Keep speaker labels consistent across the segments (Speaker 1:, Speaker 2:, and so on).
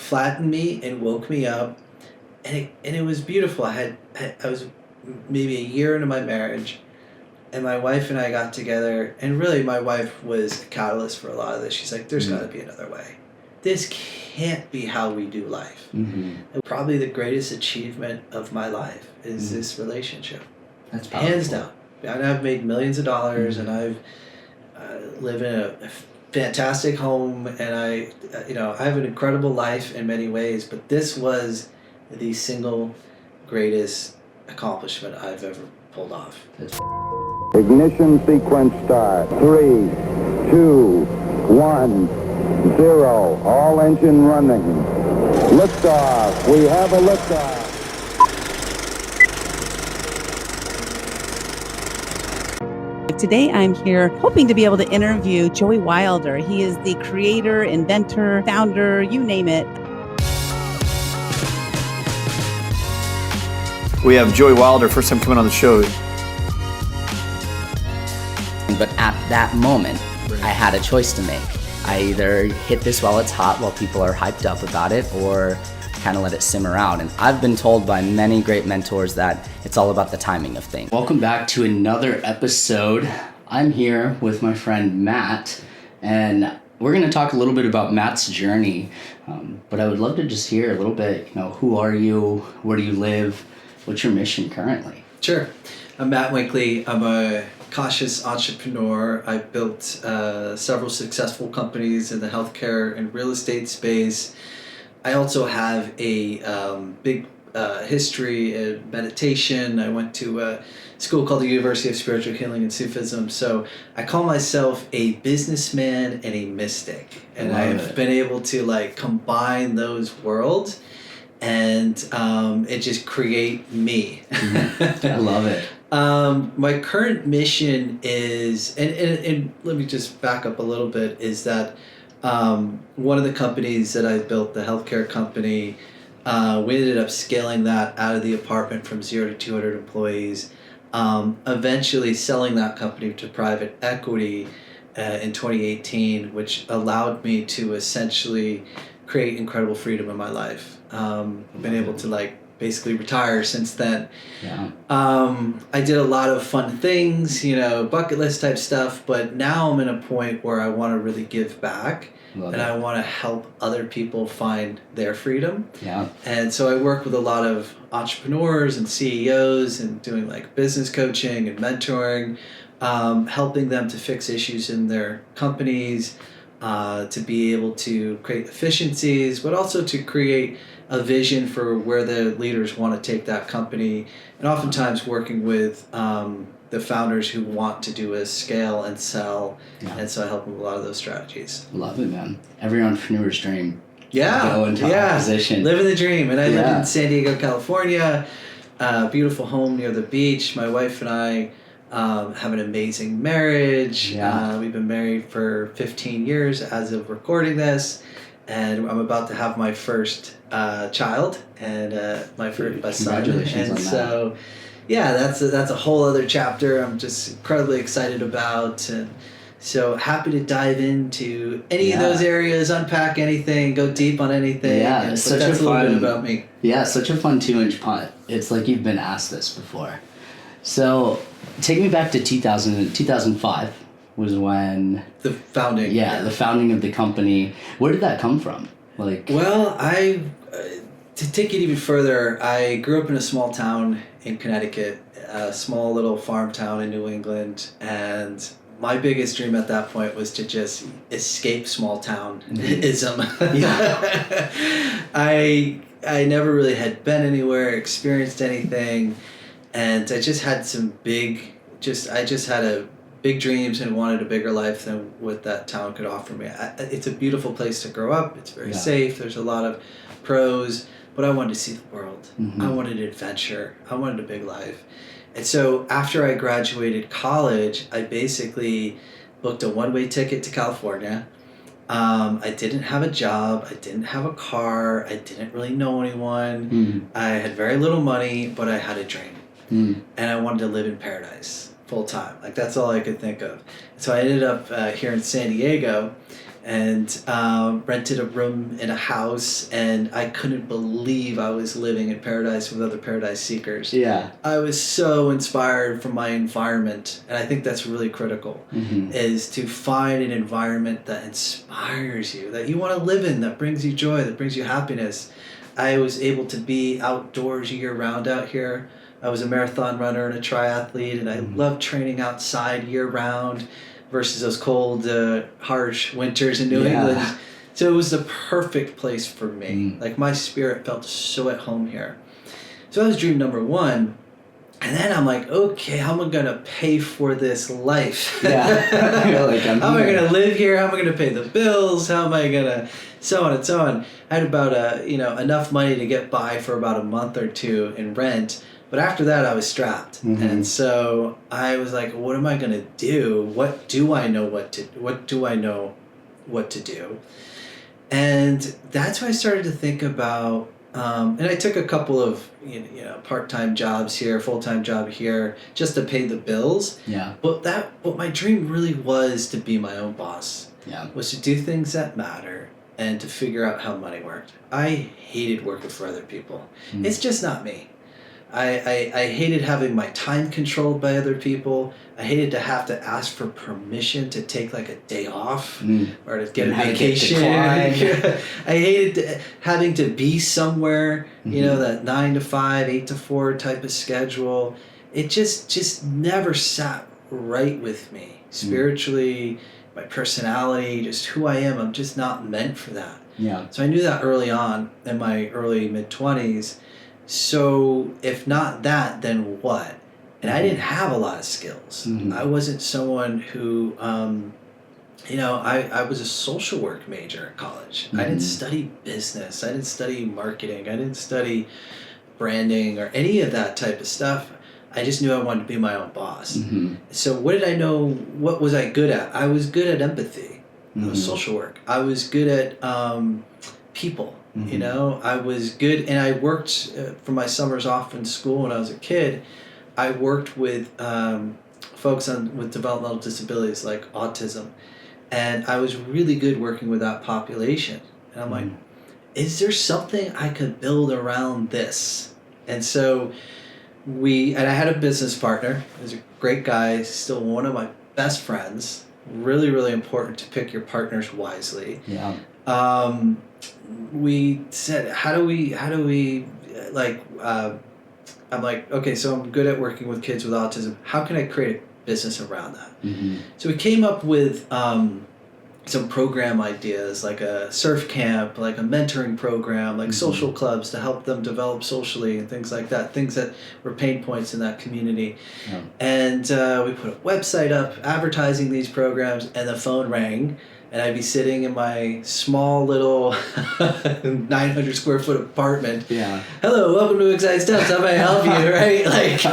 Speaker 1: flattened me and woke me up, and it was beautiful. I was maybe a year into my marriage, and my wife and I got together, and really my wife was a catalyst for a lot of this. She's like, there's got to be another way. This can't be how we do life. And probably the greatest achievement of my life is this relationship.
Speaker 2: That's powerful.
Speaker 1: Hands down. And I've made millions of dollars, and I've live in a fantastic home, and I have an incredible life in many ways, but this was the single greatest accomplishment I've ever pulled off.
Speaker 3: Ignition sequence start. 3, 2, 1, 0. All engine running. Liftoff. We have a liftoff.
Speaker 4: Today I'm here hoping to be able to interview Joey Wilder. He is the creator, inventor, founder, you name it.
Speaker 5: We have Joey Wilder, first time coming on the show.
Speaker 2: But at that moment, I had a choice to make. I either hit this while it's hot, while people are hyped up about it, or kind of let it simmer out. And I've been told by many great mentors that it's all about the timing of things. Welcome back to another episode. I'm here with my friend Matt, and we're going to talk a little bit about Matt's journey. But I would love to just hear a little bit, who are you? Where do you live? What's your mission currently?
Speaker 1: Sure. I'm Matt Winkley. I'm a cautious entrepreneur. I built several successful companies in the healthcare and real estate space. I also have a big history in meditation. I went to a school called the University of Spiritual Healing and Sufism. So I call myself a businessman and a mystic. And I've been able to combine those worlds and it just create me.
Speaker 2: I love it.
Speaker 1: My current mission is, and let me just back up a little bit, is that one of the companies that I built, the healthcare company, we ended up scaling that out of the apartment from 0 to 200 employees, eventually selling that company to private equity in 2018, which allowed me to essentially create incredible freedom in my life. I've been able to basically retire since then.
Speaker 2: Yeah.
Speaker 1: I did a lot of fun things, bucket list type stuff, but now I'm in a point where I want to really give back. I want to help other people find their freedom.
Speaker 2: Yeah.
Speaker 1: And so I work with a lot of entrepreneurs and CEOs and doing business coaching and mentoring, helping them to fix issues in their companies, to be able to create efficiencies, but also to create a vision for where the leaders want to take that company, and oftentimes working with the founders who want to do a scale and sell, and so I help them with a lot of those strategies.
Speaker 2: Love it, man. Every entrepreneur's dream.
Speaker 1: Yeah,
Speaker 2: go into a position.
Speaker 1: Living the dream. And I live in San Diego, California, beautiful home near the beach. My wife and I have an amazing marriage.
Speaker 2: Yeah.
Speaker 1: We've been married for 15 years as of recording this, and I'm about to have my first child and my first son.
Speaker 2: Congratulations on
Speaker 1: that. Yeah, that's a whole other chapter I'm just incredibly excited about, and so happy to dive into any of those areas, unpack anything, go deep on anything.
Speaker 2: Yeah,
Speaker 1: and
Speaker 2: it's
Speaker 1: so
Speaker 2: such
Speaker 1: that's
Speaker 2: a fun,
Speaker 1: little bit about me.
Speaker 2: Yeah, such a fun 2-inch putt. It's like you've been asked this before. So take me back to 2005 was when...
Speaker 1: The founding.
Speaker 2: Yeah, the founding of the company. Where did that come from?
Speaker 1: Well, to take it even further, I grew up in a small town in Connecticut, a small little farm town in New England, and my biggest dream at that point was to just escape small town-ism.
Speaker 2: Yeah.
Speaker 1: I never really had been anywhere, experienced anything, and I just had big dreams and wanted a bigger life than what that town could offer me. It's a beautiful place to grow up. It's very safe. There's a lot of pros, but I wanted to see the world. I wanted adventure. I wanted a big life. And so after I graduated college, I basically booked a one-way ticket to California. I didn't have a job. I didn't have a car. I didn't really know anyone. I had very little money, but I had a dream. And I wanted to live in paradise full time. That's all I could think of. So I ended up here in San Diego, and rented a room in a house, and I couldn't believe I was living in paradise with other paradise seekers.
Speaker 2: Yeah.
Speaker 1: I was so inspired from my environment, and I think that's really critical, is to find an environment that inspires you, that you want to live in, that brings you joy, that brings you happiness. I was able to be outdoors year-round out here. I was a marathon runner and a triathlete, and I loved training outside year-round versus those cold, harsh winters in New England. So it was the perfect place for me. Like, my spirit felt so at home here. So that was dream number one. And then I'm like, okay, how am I going to pay for this life?
Speaker 2: Yeah. You're like,
Speaker 1: how am I going to live here? How am I going to pay the bills? How am I going to, so on and so on. I had about enough money to get by for about a month or two in rent. But after that, I was strapped. And so I was like, what am I going to do? What do I know what to do? And that's when I started to think about, and I took a couple of part-time jobs here, full-time job here, just to pay the bills.
Speaker 2: Yeah.
Speaker 1: But my dream really was to be my own boss.
Speaker 2: Yeah.
Speaker 1: Was to do things that matter and to figure out how money worked. I hated working for other people. It's just not me. I hated having my time controlled by other people. I hated to have to ask for permission to take like a day off or to get a vacation. I hated having to be somewhere, that 9 to 5, 8 to 4 type of schedule. It just never sat right with me. Spiritually, my personality, just who I am, I'm just not meant for that.
Speaker 2: Yeah.
Speaker 1: So I knew that early on in my early mid-20s. So if not that, then what? And I didn't have a lot of skills. I wasn't someone who, I was a social work major in college. I didn't study business. I didn't study marketing. I didn't study branding or any of that type of stuff. I just knew I wanted to be my own boss. So what did I know? What was I good at? I was good at empathy. I was social work. I was good at people. I was good, and I worked for my summers off in school when I was a kid. I worked with folks with developmental disabilities like autism, and I was really good working with that population. And I'm like, is there something I could build around this? And so and I had a business partner. He was a great guy, still one of my best friends. Really, really important to pick your partners wisely.
Speaker 2: Yeah.
Speaker 1: We said, how do we I'm like, okay, so I'm good at working with kids with autism. How can I create a business around that? So we came up with some program ideas, like a surf camp, like a mentoring program, like social clubs to help them develop socially and things like that, things that were pain points in that community. And we put a website up advertising these programs, and the phone rang. And I'd be sitting in my small little 900 square foot apartment. Yeah. Hello, welcome to Exciting Steps. How may I help you? Right? Like,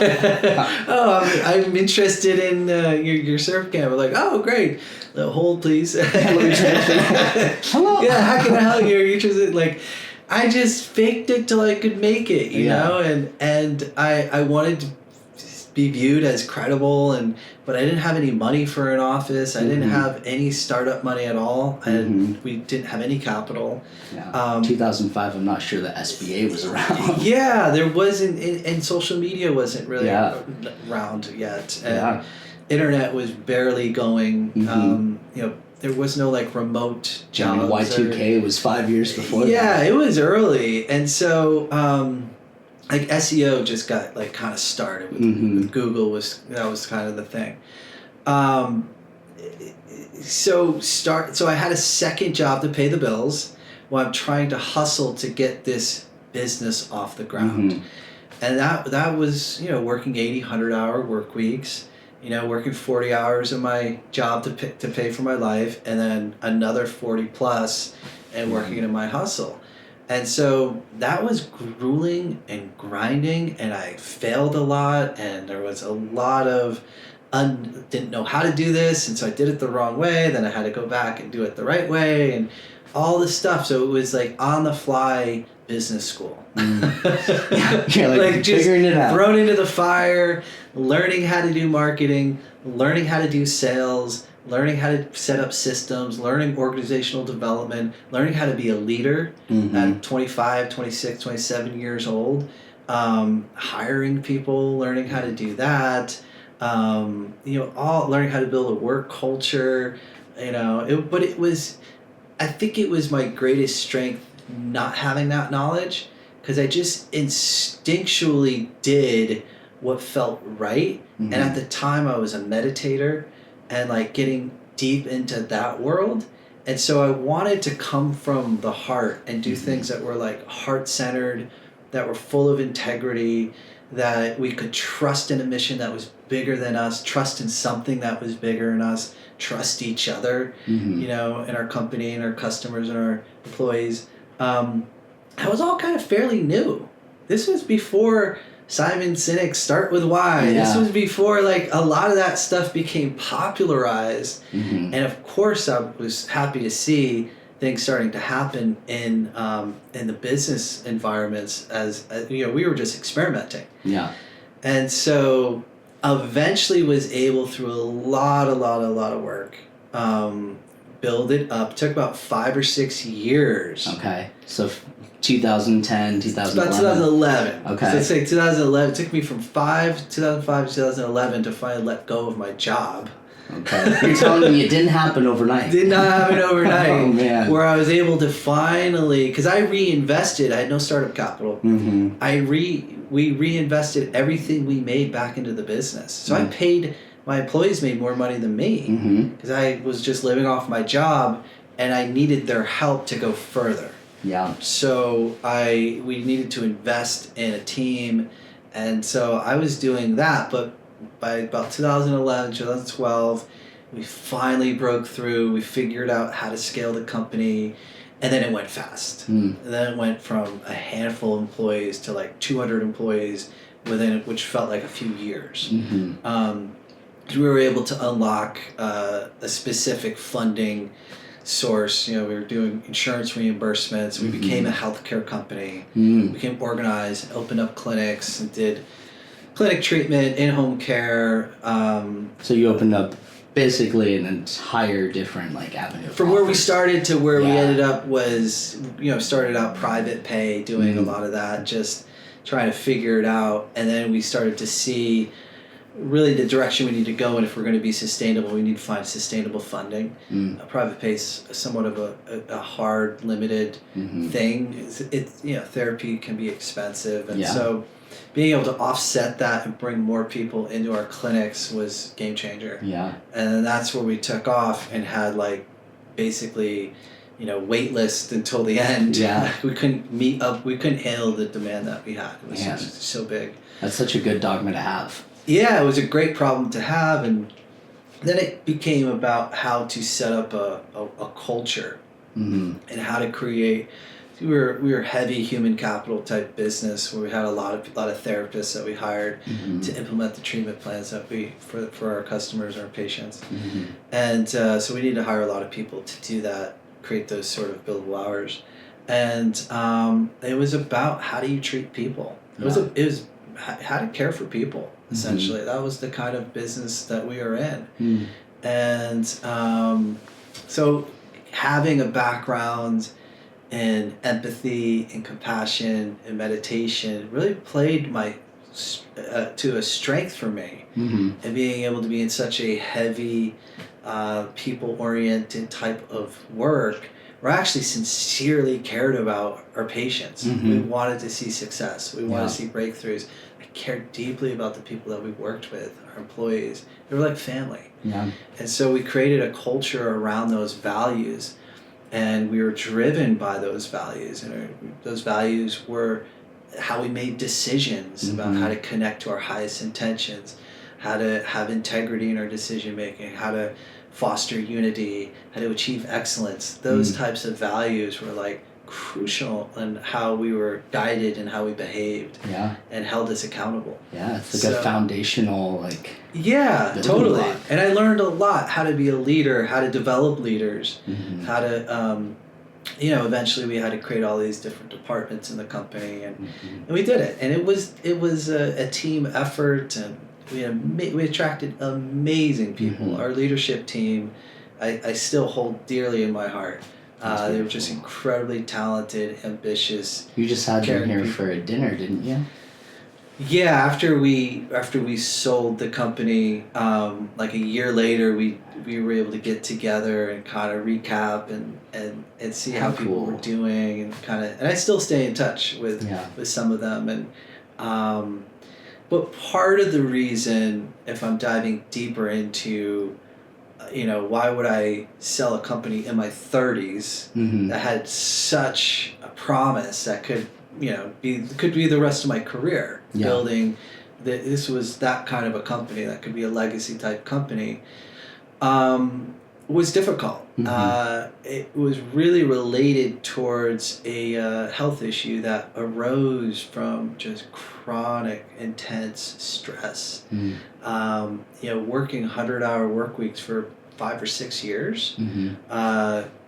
Speaker 1: I'm interested in your surf camp. I'm like, oh, great. Hold, please. Hello. Yeah, how can I help you? Are you interested? Like, I just faked it till I could make it, you know? And I wanted to be viewed as credible, but I didn't have any money for an office. I didn't have any startup money at all, and we didn't have any capital.
Speaker 2: 2005, I'm not sure the SBA was around.
Speaker 1: Yeah, there wasn't, and social media wasn't really around yet. And internet was barely going. There was no like remote jobs.
Speaker 2: Y2K was 5 years before that.
Speaker 1: Yeah, it was early, and so like SEO just got like kind of started with Google. That was kind of the thing. So I had a second job to pay the bills while I'm trying to hustle to get this business off the ground. And that was, working 80, 100-hour work weeks, working 40 hours in my job to pay for my life, and then another 40 plus and working in my hustle. And so that was grueling and grinding, and I failed a lot, and there was a lot of didn't know how to do this, and so I did it the wrong way, then I had to go back and do it the right way, and all this stuff. So it was like on the fly business school.
Speaker 2: Yeah, like
Speaker 1: just
Speaker 2: figuring it out.
Speaker 1: Thrown into the fire, learning how to do marketing, learning how to do sales, learning how to set up systems, learning organizational development, learning how to be a leader at 25, 26, 27 years old, hiring people, learning how to do that, all learning how to build a work culture, but I think it was my greatest strength not having that knowledge, because I just instinctually did what felt right. And at the time I was a meditator and like getting deep into that world. And so I wanted to come from the heart and do things that were like heart-centered, that were full of integrity, that we could trust in a mission that was bigger than us, trust in something that was bigger than us, trust each other, in our company and our customers and our employees. That was all kind of fairly new. This was before Simon Sinek's Start With Why. Yeah. This was before like a lot of that stuff became popularized. And of course I was happy to see things starting to happen in the business environments as we were just experimenting. Yeah. And so eventually was able, through a lot of work, build it up. It took about 5 or 6 years.
Speaker 2: Okay. So 2010, 2011.
Speaker 1: About 2011.
Speaker 2: Okay.
Speaker 1: So let's say 2011. It took me from 2005 to 2011 to finally let go of my job.
Speaker 2: Okay. You're telling me it didn't happen overnight.
Speaker 1: Did not happen overnight.
Speaker 2: Oh, man.
Speaker 1: Where I was able to finally, because I reinvested. I had no startup capital. We reinvested everything we made back into the business. So I paid, my employees made more money than me, because I was just living off my job and I needed their help to go further. Yeah. So we needed to invest in a team, and so I was doing that. But by about 2011, 2012, we finally broke through. We figured out how to scale the company, and then it went fast. And then it went from a handful of employees to like 200 employees within it, which felt like a few years. We were able to unlock a specific funding source. We were doing insurance reimbursements. We became a healthcare company. We became organized, opened up clinics, and did clinic treatment, in-home care.
Speaker 2: So you opened up basically an entire different avenue.
Speaker 1: From where we started to where we ended up was, started out private pay, doing a lot of that, just trying to figure it out. And then we started to see really the direction we need to go, and if we're going to be sustainable, we need to find sustainable funding. Private pay is somewhat of a hard, limited thing. Therapy can be expensive, and so being able to offset that and bring more people into our clinics was game changer. Yeah, and that's where we took off and had basically, wait list until the end. Yeah, we couldn't meet up. We couldn't handle the demand that we had. It was just so big.
Speaker 2: That's such a good dogma to have.
Speaker 1: Yeah, it was a great problem to have, and then it became about how to set up a culture and how to create. We were heavy human capital type business where we had a lot of therapists that we hired to implement the treatment plans that we for our customers, our patients, and so we needed to hire a lot of people to do that, create those sort of billable hours, and it was about how do you treat people. It was how to care for people. Essentially, that was the kind of business that we are in. And so having a background in empathy and compassion and meditation really played to a strength for me. And being able to be in such a heavy, people-oriented type of work, where I actually sincerely cared about our patients. We wanted to see success. We wanted to see breakthroughs. Cared deeply about the people that we worked with, our employees. They were like family. Yeah. And so we created a culture around those values, and we were driven by those values. And those values were how we made decisions about how to connect to our highest intentions, how to have integrity in our decision making, how to foster unity, how to achieve excellence. Those types of values were crucial in how we were guided and how we behaved, and held us accountable.
Speaker 2: Yeah, it's a foundational
Speaker 1: Yeah, totally. Block. And I learned a lot how to be a leader, how to develop leaders, how to eventually we had to create all these different departments in the company, and we did it. And it was a team effort, and we attracted amazing people.
Speaker 2: Mm-hmm.
Speaker 1: Our leadership team, I still hold dearly in my heart. They were just incredibly talented, ambitious.
Speaker 2: You just had them here
Speaker 1: people.
Speaker 2: for a dinner, didn't you?
Speaker 1: Yeah, after we sold the company, like a year later, we were able to get together and kind of recap and see how people were doing, and I still stay in touch with some of them, and but part of the reason, if I'm diving deeper into, why would I sell a company in my 30s that had such a promise that could be the rest of my career, building this was that kind of a company that could be a legacy type company, was difficult. It was really related towards a health issue that arose from just chronic, intense stress. Working 100-hour work weeks for 5 or 6 years,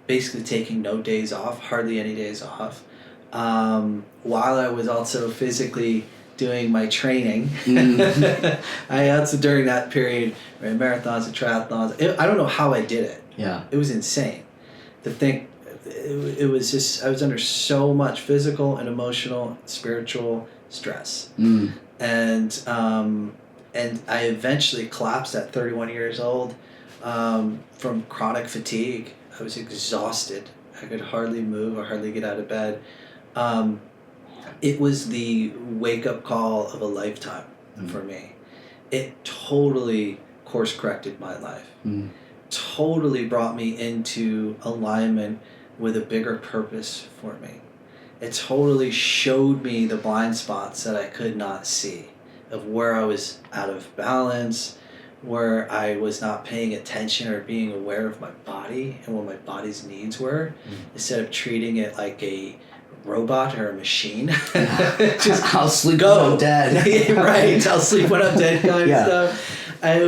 Speaker 1: basically taking no days off, hardly any days off, while I was also physically doing my training. I also, during that period, ran marathons and triathlons. I don't know how I did it.
Speaker 2: Yeah.
Speaker 1: It was insane to think. It was just, I was under so much physical and emotional, spiritual stress. And I eventually collapsed at 31 years old from chronic fatigue. I was exhausted. I could hardly move or hardly get out of bed. It was the wake-up call of a lifetime for me. It totally course-corrected my life. Totally brought me into alignment with a bigger purpose for me. It totally showed me the blind spots that I could not see, of where I was out of balance, where I was not paying attention or being aware of my body and what my body's needs were, instead of treating it like a robot or a machine.
Speaker 2: Just I'll sleep when I'm dead.
Speaker 1: Right, I'll sleep when I'm dead kind of stuff. I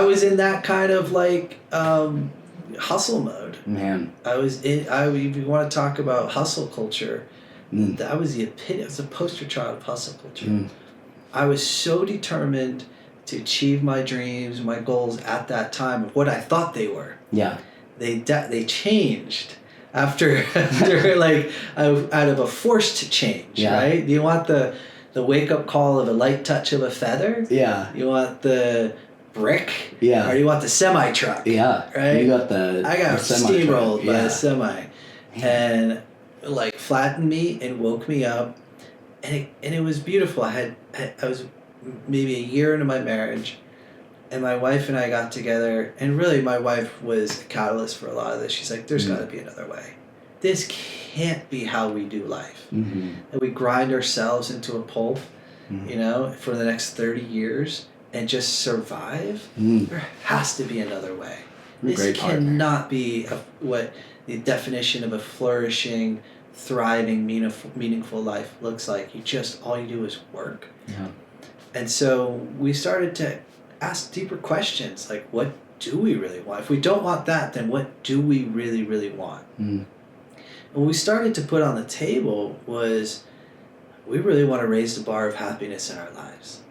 Speaker 1: was in that kind of like hustle mode.
Speaker 2: Man.
Speaker 1: If you want to talk about hustle culture, that was the epitome. It was a poster child of hustle culture. I was so determined to achieve my dreams, my goals at that time of what I thought they were.
Speaker 2: Yeah.
Speaker 1: They changed after like out of a forced change, right? Do you want the wake up call of a light touch of a feather?
Speaker 2: Yeah.
Speaker 1: You want the brick?
Speaker 2: Yeah.
Speaker 1: Or you want the semi truck?
Speaker 2: Yeah.
Speaker 1: Right?
Speaker 2: You got
Speaker 1: I got steamrolled by a semi. And like flattened me and woke me up, and it was beautiful. I was maybe a year into my marriage, and my wife and I got together, and really my wife was a catalyst for a lot of this. She's like, there's got to be another way. This can't be how we do life. And we grind ourselves into a pulp, for the next 30 years and just survive. There has to be another way. This cannot be what the definition of a flourishing, thriving, meaningful life looks like. All you do is work.
Speaker 2: Yeah. And
Speaker 1: so we started to ask deeper questions, like, what do we really want? If we don't want that, then what do we really, really want? And what we started to put on the table was, we really want to raise the bar of happiness in our lives.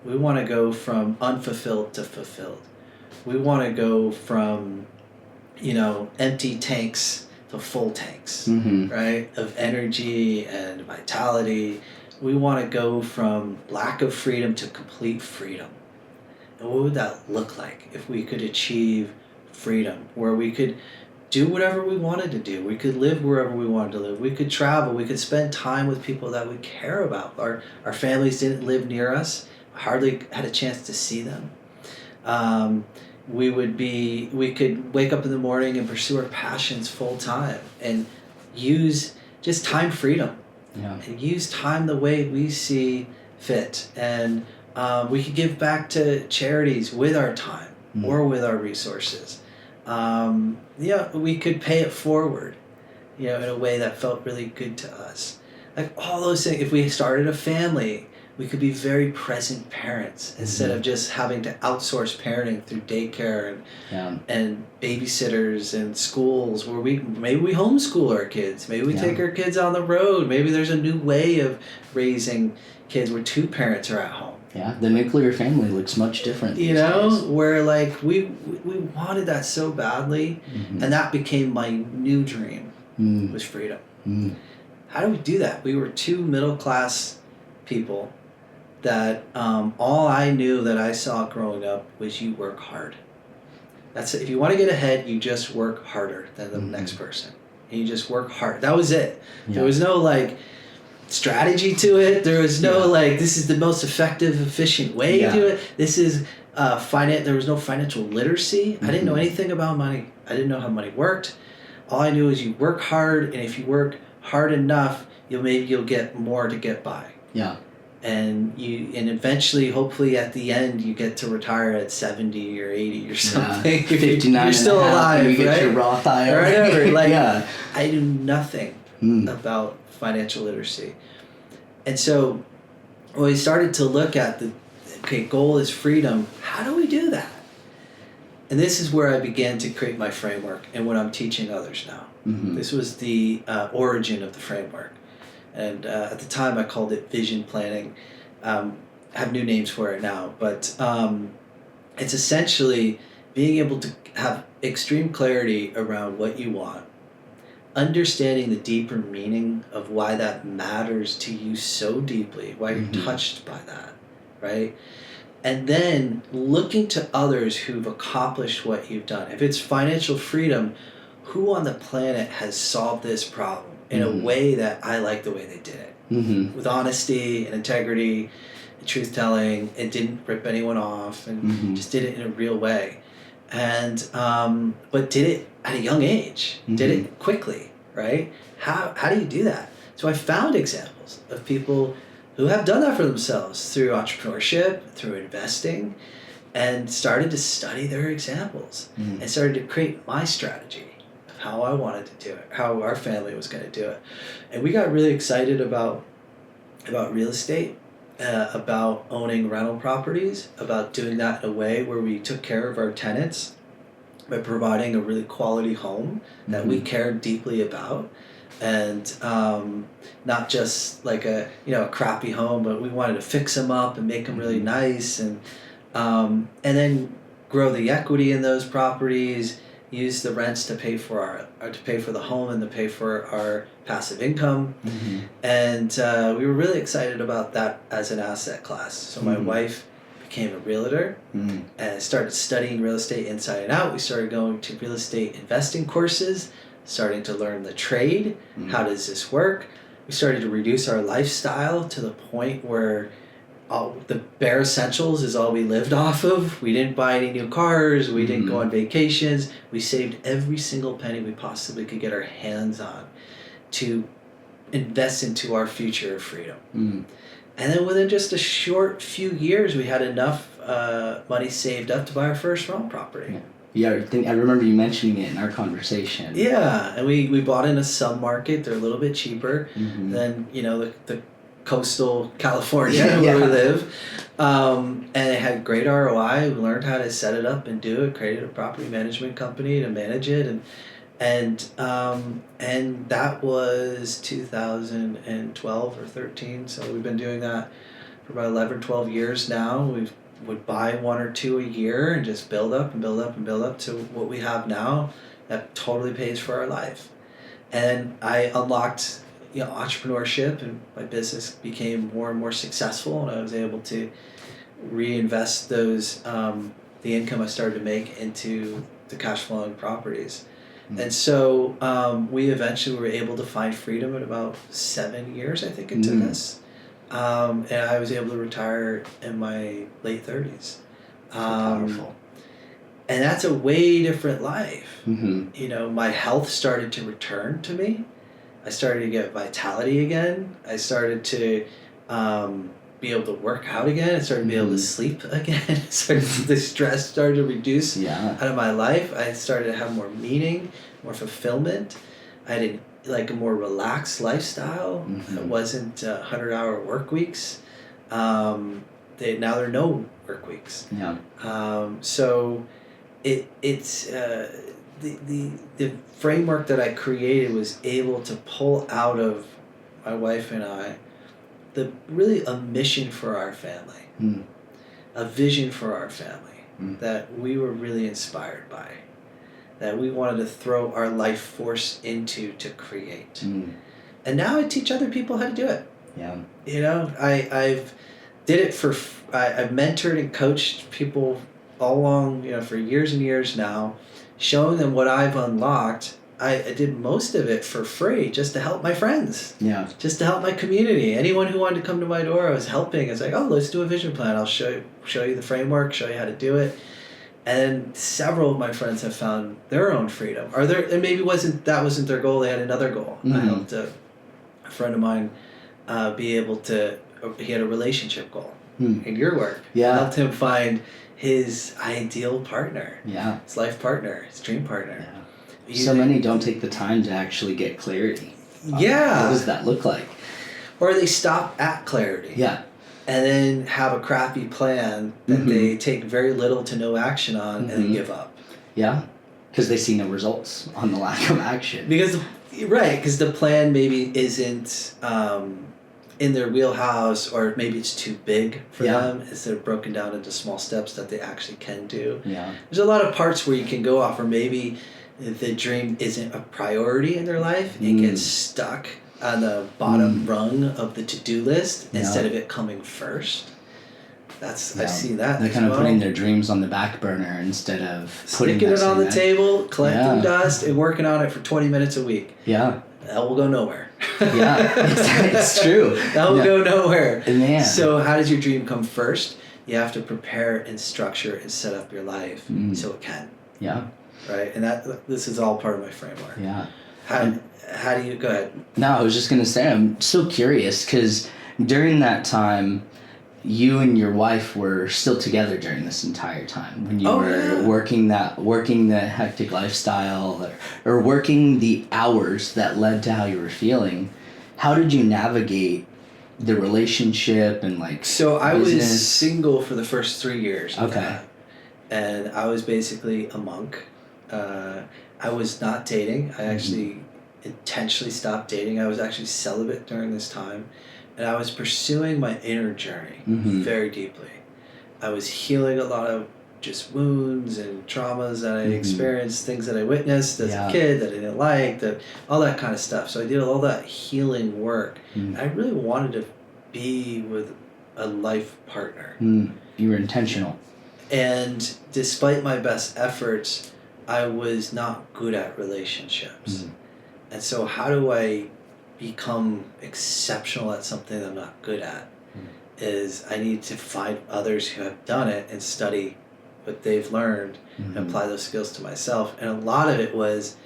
Speaker 1: We want to go from unfulfilled to fulfilled. We want to go from, empty tanks to full tanks, right? Of energy and vitality. We want to go from lack of freedom to complete freedom. And what would that look like if we could achieve freedom, where we could do whatever we wanted to do? We could live wherever we wanted to live. We could travel. We could spend time with people that we care about. Our families didn't live near us. Hardly had a chance to see them. We could wake up in the morning and pursue our passions full time and use just time freedom. And use time the way we see fit. And we could give back to charities with our time or with our resources. We could pay it forward, in a way that felt really good to us. Like all those things. If we started a family, we could be very present parents instead of just having to outsource parenting through daycare and babysitters and schools, where maybe we homeschool our kids. Maybe we take our kids on the road. Maybe there's a new way of raising kids where two parents are at home.
Speaker 2: Yeah, the nuclear family looks much different.
Speaker 1: You know, where like we wanted that so badly, and that became my new dream was freedom. How do we do that? We were two middle class people that all I knew that I saw growing up was you work hard. That's it. If you want to get ahead, you just work harder than the next person, and you just work hard. That was it. Yeah. There was no like strategy to it. There was no like this is the most effective, efficient way to do it. This is finance. There was no financial literacy. I didn't know anything about money. I didn't know how money worked. All I knew is you work hard, and if you work hard enough, you'll get more to get by. Yeah. And eventually, hopefully, at the end, you get to retire at 70 or 80 or something. Yeah.
Speaker 2: 59
Speaker 1: you're still alive,
Speaker 2: you get
Speaker 1: right?
Speaker 2: your Roth IRA.
Speaker 1: Or whatever. Like, I knew nothing about financial literacy. And so when we started to look at goal is freedom, how do we do that? And this is where I began to create my framework and what I'm teaching others now. This was the origin of the framework. And at the time I called it vision planning. I have new names for it now, but it's essentially being able to have extreme clarity around what you want, understanding the deeper meaning of why that matters to you so deeply, why you're touched by that, right? And then looking to others who've accomplished what you've done. If it's financial freedom, who on the planet has solved this problem in a way that I like the way they did it? With honesty and integrity and truth-telling, and didn't rip anyone off, and just did it in a real way. And but did it at a young age, did it quickly, right? How do you do that? So I found examples of people who have done that for themselves through entrepreneurship, through investing, and started to study their examples and started to create my strategy of how I wanted to do it, how our family was going to do it. And we got really excited about real estate, about owning rental properties, about doing that in a way where we took care of our tenants by providing a really quality home that we cared deeply about. And not just like a crappy home, but we wanted to fix them up and make them really nice, and then grow the equity in those properties, use the rents to pay for the home and to pay for our passive income. And we were really excited about that as an asset class. So my wife became a realtor and started studying real estate inside and out. We started going to real estate investing courses, starting to learn the trade. How does this work? We started to reduce our lifestyle to the point where the bare essentials is all we lived off of. We didn't buy any new cars. We didn't go on vacations. We saved every single penny we possibly could get our hands on to invest into our future of freedom. And then within just a short few years, we had enough money saved up to buy our first rental property.
Speaker 2: Yeah, I remember you mentioning it in our conversation.
Speaker 1: Yeah, and we bought in a sub-market. They're a little bit cheaper than, the coastal California where we live. And it had great ROI. We learned how to set it up and do it, created a property management company to manage it. And that was 2012 or 13. So we've been doing that for about 11, 12 years now. We would buy one or two a year and just build up and build up and build up to what we have now that totally pays for our life. And I unlocked entrepreneurship, and my business became more and more successful, and I was able to reinvest those the income I started to make into the cash flowing properties. And so we eventually were able to find freedom in about 7 years, I think it took us. And I was able to retire in my late 30s.
Speaker 2: Powerful.
Speaker 1: And that's a way different life. My health started to return to me. I started to get vitality again. I started to be able to work out again. I started to be able to sleep again. The stress started to reduce out of my life. I started to have more meaning, more fulfillment. I had a more relaxed lifestyle. It wasn't 100-hour work weeks. Now there are no work weeks. So it's the framework that I created was able to pull out of my wife and I really a mission for our family, a vision for our family that we were really inspired by, that we wanted to throw our life force into to create. And now I teach other people how to do it.
Speaker 2: Yeah.
Speaker 1: You know, I've mentored and coached people all along, you know, for years and years now, showing them what I've unlocked. I did most of it for free just to help my friends.
Speaker 2: Yeah.
Speaker 1: Just to help my community. Anyone who wanted to come to my door, I was helping. It's like, oh, let's do a vision plan. I'll show you the framework, show you how to do it. And several of my friends have found their own freedom. And maybe that wasn't their goal. They had another goal. I helped a friend of mine be able to. He had a relationship goal in your work.
Speaker 2: Yeah.
Speaker 1: I helped him find his ideal partner.
Speaker 2: Yeah.
Speaker 1: His life partner, his dream partner.
Speaker 2: Yeah. So many don't take the time to actually get clarity.
Speaker 1: Yeah.
Speaker 2: What does that look like?
Speaker 1: Or they stop at clarity.
Speaker 2: Yeah.
Speaker 1: And then have a crappy plan that they take very little to no action on and then give up.
Speaker 2: Yeah. Because they see no results on the lack of action.
Speaker 1: Because the plan maybe isn't in their wheelhouse, or maybe it's too big for them instead of broken down into small steps that they actually can do.
Speaker 2: Yeah.
Speaker 1: There's a lot of parts where you can go off, or maybe the dream isn't a priority in their life. It gets stuck on the bottom rung of the to-do list instead of it coming first. I've seen that.
Speaker 2: They're kind of putting their dreams on the back burner instead of
Speaker 1: sticking it on the table, collecting dust, and working on it for 20 minutes a week.
Speaker 2: Yeah.
Speaker 1: That will go nowhere.
Speaker 2: Yeah, it's true.
Speaker 1: That will go nowhere.
Speaker 2: Man.
Speaker 1: So how does your dream come first? You have to prepare and structure and set up your life so it can.
Speaker 2: Yeah.
Speaker 1: Right? And this is all part of my framework.
Speaker 2: Yeah.
Speaker 1: How do you, go ahead.
Speaker 2: No, I was just going to say, I'm so curious because during that time, you and your wife were still together during this entire time when you were working the hectic lifestyle or working the hours that led to how you were feeling. How did you navigate the relationship and
Speaker 1: So I
Speaker 2: business?
Speaker 1: was single for the first 3 years.
Speaker 2: Okay.
Speaker 1: And I was basically a monk. I was not dating. I actually intentionally stopped dating. I was actually celibate during this time. And I was pursuing my inner journey very deeply. I was healing a lot of just wounds and traumas that I experienced, things that I witnessed as a kid that I didn't like, all that kind of stuff. So I did all that healing work. I really wanted to be with a life partner.
Speaker 2: You were intentional.
Speaker 1: And despite my best efforts, I was not good at relationships. And so how do I become exceptional at something that I'm not good at? Is I need to find others who have done it and study what they've learned and apply those skills to myself. And a lot of it was,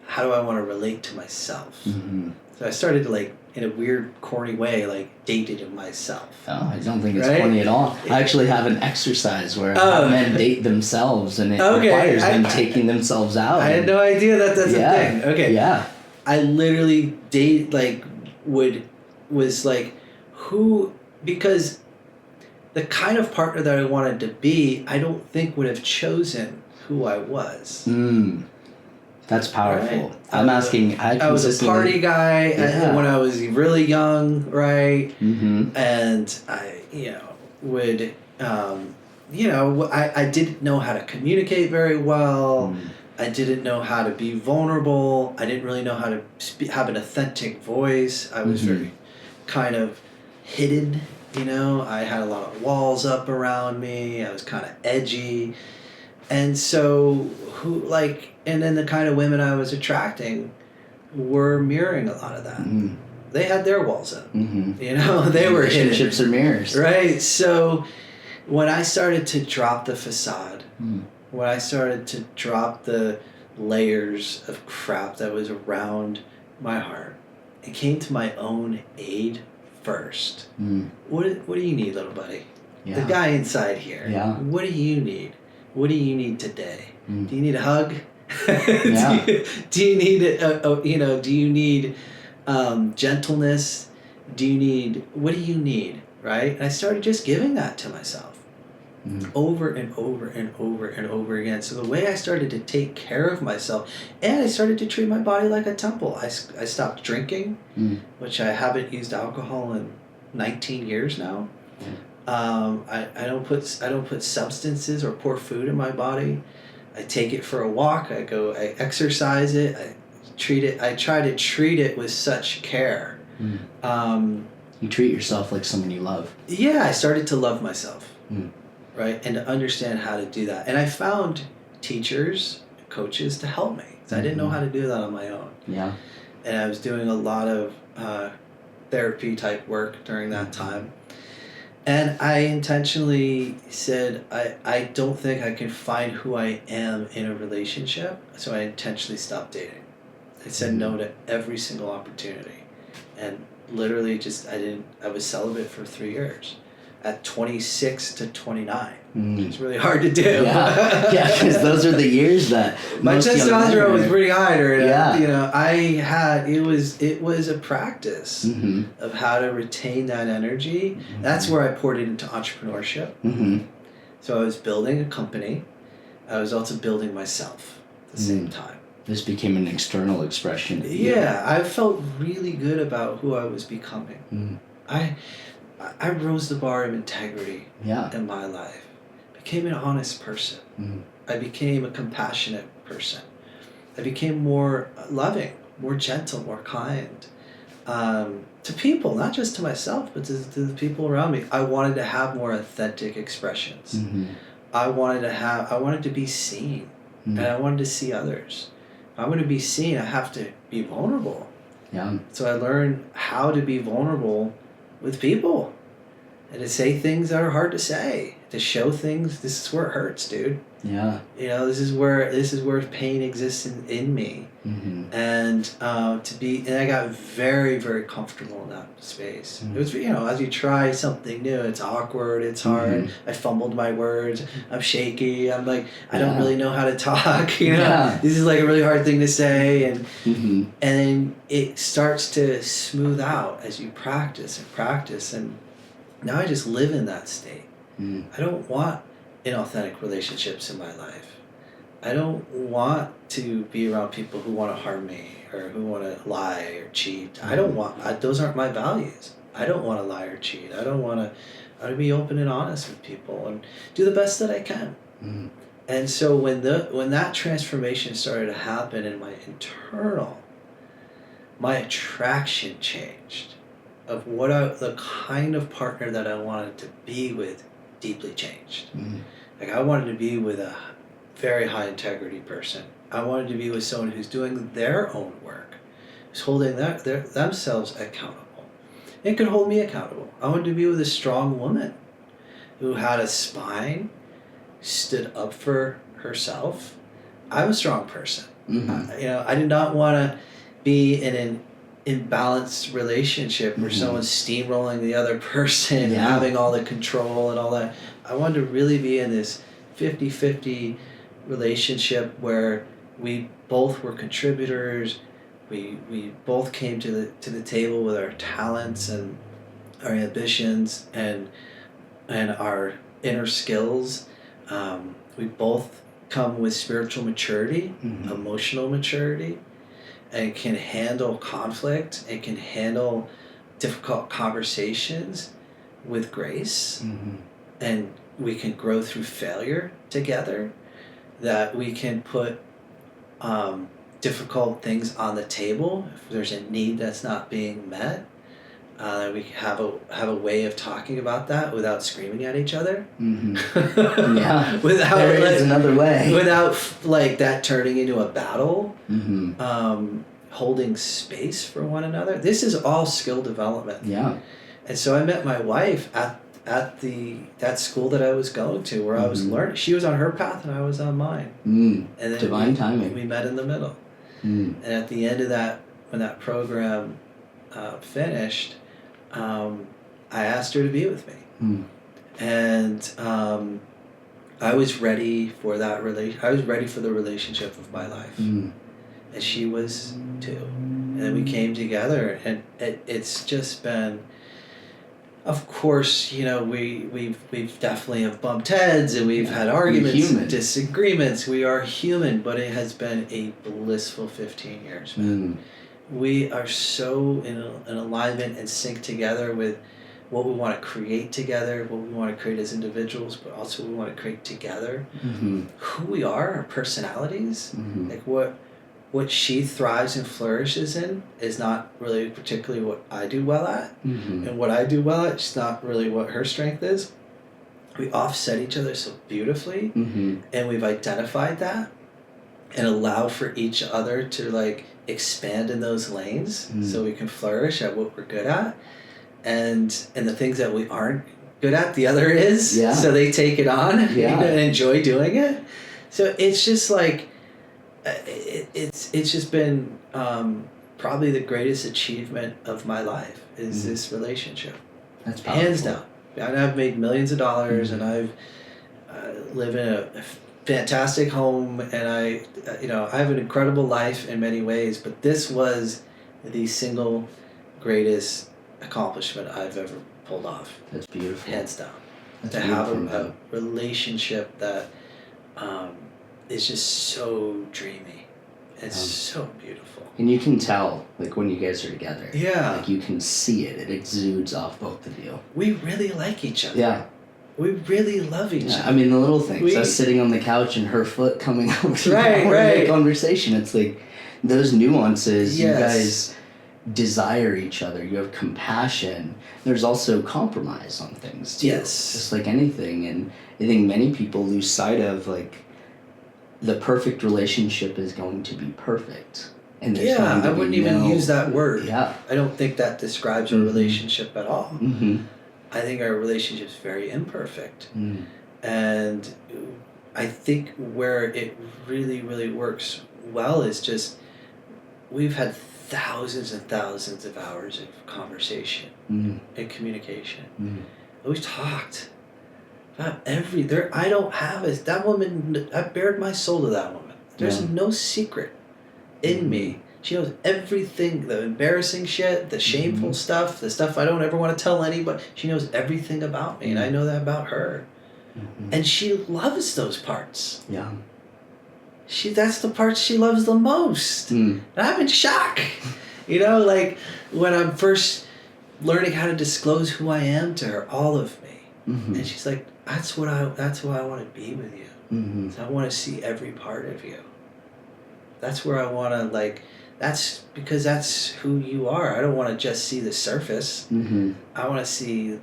Speaker 1: how do I want to relate to myself? So I started to in a weird, corny way, dated myself.
Speaker 2: Oh, I don't think it's corny at all. I actually have an exercise where men date themselves, and it requires them taking themselves out.
Speaker 1: I had no idea that's a thing. Okay.
Speaker 2: Yeah.
Speaker 1: I literally because the kind of partner that I wanted to be, I don't think would have chosen who I was.
Speaker 2: That's powerful.
Speaker 1: Right?
Speaker 2: I
Speaker 1: was a party guy when I was really young, right? And I, would, I didn't know how to communicate very well. I didn't know how to be vulnerable. I didn't really know how to have an authentic voice. I was very kind of hidden, I had a lot of walls up around me. I was kind of edgy. And so and then the kind of women I was attracting were mirroring a lot of that. They had their walls up. They were hidden.
Speaker 2: Relationships are mirrors.
Speaker 1: Right. So when I started to drop the facade, when I started to drop the layers of crap that was around my heart, it came to my own aid first. What do you need, little buddy? The guy inside here. What do you need? What do you need today? Do you need a hug? do you need do you need gentleness? What do you need? Right? And I started just giving that to myself. Over and over and over and over again. So the way I started to take care of myself, and I started to treat my body like a temple. I stopped drinking, which I haven't used alcohol in 19 years now. I don't put substances or poor food in my body. I take it for a walk. I exercise it. I try to treat it with such care.
Speaker 2: You treat yourself like someone you love.
Speaker 1: Yeah, I started to love myself, right? And to understand how to do that. And I found teachers, coaches to help me. 'Cause I didn't know how to do that on my own.
Speaker 2: Yeah.
Speaker 1: And I was doing a lot of therapy type work during that time. And I intentionally said, I don't think I can find who I am in a relationship. So I intentionally stopped dating. I said no to every single opportunity. And literally I was celibate for 3 years. At 26 to 29. It's really hard to do.
Speaker 2: Yeah, because those are the years that
Speaker 1: my testosterone was pretty high during
Speaker 2: Yeah.
Speaker 1: You know, it was a practice of how to retain that energy. That's where I poured it into entrepreneurship. So I was building a company. I was also building myself at the same time.
Speaker 2: This became an external expression.
Speaker 1: Yeah, I felt really good about who I was becoming. I rose the bar of integrity in my life. Became an honest person. I became a compassionate person. I became more loving, more gentle, more kind to people, not just to myself, but to the people around me. I wanted to have more authentic expressions. I wanted to be seen, and I wanted to see others. If I want to be seen, I have to be vulnerable.
Speaker 2: Yeah.
Speaker 1: So I learned how to be vulnerable with people and to say things that are hard to say, to show things. This is where it hurts, dude.
Speaker 2: Yeah.
Speaker 1: You know, this is where pain exists in me. And and I got very, very comfortable in that space. It was, you know, as you try something new, it's awkward, it's hard. I fumbled my words. I'm shaky. I'm like, I don't really know how to talk. You know, this is like a really hard thing to say, and then it starts to smooth out as you practice, and now I just live in that state. I don't want inauthentic relationships in my life. I don't want to be around people who want to harm me or who want to lie or cheat. I don't want. Those aren't my values. I don't want to lie or cheat. I want to be open and honest with people and do the best that I can. And so when that transformation started to happen in my internal, my attraction changed of the kind of partner that I wanted to be with deeply changed. Like I wanted to be with a very high integrity person. I wanted to be with someone who's doing their own work, who's holding themselves accountable. It could hold me accountable. I wanted to be with a strong woman who had a spine, stood up for herself. I'm a strong person. I did not want to be in an imbalanced relationship where someone's steamrolling the other person, having all the control and all that. I wanted to really be in this 50-50 relationship where we both were contributors. We both came to the table with our talents and our ambitions and our inner skills. We both come with spiritual maturity, emotional maturity, and can handle conflict and can handle difficult conversations with grace. And we can grow through failure together, that we can put difficult things on the table if there's a need that's not being met. We have a way of talking about that without screaming at each other.
Speaker 2: There's another way.
Speaker 1: Without like that turning into a battle. Holding space for one another. This is all skill development. And so I met my wife at that school that I was going to, where I was learning. She was on her path and I was on mine. And then
Speaker 2: divine timing.
Speaker 1: We met in the middle. And at the end of that, when that program finished, I asked her to be with me. And I was ready for that I was ready for the relationship of my life. And she was too. And then we came together, and it's just been. Of course, you know, we've definitely have bumped heads and we've had arguments and disagreements. We are human, but it has been a blissful 15 years, man. We are so in alignment and sync together with what we want to create together, what we want to create as individuals, but also we want to create together. Who we are, our personalities, like what she thrives and flourishes in is not really particularly what I do well at, and what I do well at is not really what her strength is. We offset each other so beautifully, and we've identified that and allowed for each other to like expand in those lanes so we can flourish at what we're good at, and the things that we aren't good at, the other is, so they take it on and enjoy doing it. So it's just like it's just been probably the greatest achievement of my life is this relationship.
Speaker 2: That's powerful.
Speaker 1: Hands down. And I've made millions of dollars, and I've live in a fantastic home, and I have an incredible life in many ways, but this was the single greatest accomplishment I've ever pulled off.
Speaker 2: That's beautiful.
Speaker 1: Hands down.
Speaker 2: That's
Speaker 1: to have
Speaker 2: beautiful,
Speaker 1: a relationship that is just so dreamy. It's so beautiful.
Speaker 2: And you can tell, like, when you guys are together.
Speaker 1: Yeah.
Speaker 2: Like, you can see it. It exudes off both of you.
Speaker 1: We really like each other.
Speaker 2: Yeah.
Speaker 1: We really love each other.
Speaker 2: I mean, the little things. Us sitting on the couch and her foot coming over to the conversation. It's like those nuances. You guys desire each other. You have compassion. There's also compromise on things, too.
Speaker 1: Yes.
Speaker 2: Just like anything. And I think many people lose sight of, like, the perfect relationship is going to be perfect. And there's going to
Speaker 1: I
Speaker 2: be
Speaker 1: wouldn't even use that word.
Speaker 2: Yeah.
Speaker 1: I don't think that describes a relationship at all.
Speaker 2: Mm-hmm.
Speaker 1: I think our relationship is very imperfect. And I think where it really, really works well is just we've had thousands and thousands of hours of conversation and communication. We've talked about I don't have it. That woman, I bared my soul to that woman. There's no secret in me. She knows everything, the embarrassing shit, the shameful stuff, the stuff I don't ever want to tell anybody. She knows everything about me, and I know that about her. And she loves those parts.
Speaker 2: Yeah.
Speaker 1: That's the parts she loves the most. And I'm in shock. Like when I'm first learning how to disclose who I am to her, all of me. And she's like, that's why I want to be with you. So I want to see every part of you. That's where I want to that's because that's who you are. I don't want to just see the surface. I want to see